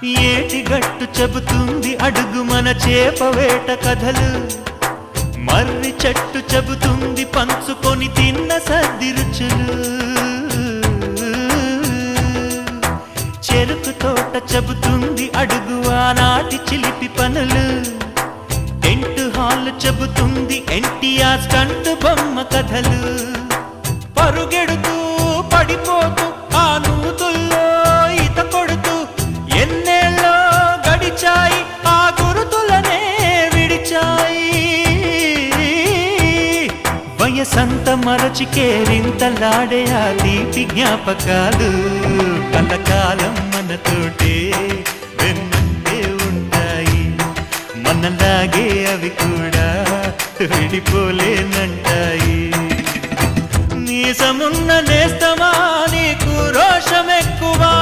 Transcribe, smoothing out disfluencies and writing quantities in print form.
ఏటి గట్టు చెబుతుంది అడుగు మన చేపవేట కథలు, మర్రి చెట్టు చెబుతుంది పంచుకొని తిన్న సద్ది రుచులు, చెరుకు తోట చెబుతుంది అడుగు ఆనాటి చిలిపి పనులు, టెంట్ హాల్ చెబుతుంది ఎన్టీఆర్ స్టంట్ బొమ్మ కథలు, పరుగెడుతూ పడిపోతూ ఆ నూతుల్లో ఈత కొడుతూ ఎన్నేళ్ళో గడిచాయి ఆ గురుతులనే విడిచాయి. వయసంత మరచి కేరింతలాడే ఆ తీపి జ్ఞాపకాలు కలకాలం మనతోటే వెన్నంటే ఉంటాయి, మనలాగే అవి కూడా విడిపోలేనంటాయి. నీసమున్న నేస్తమా నీకు రోషమెక్కువా,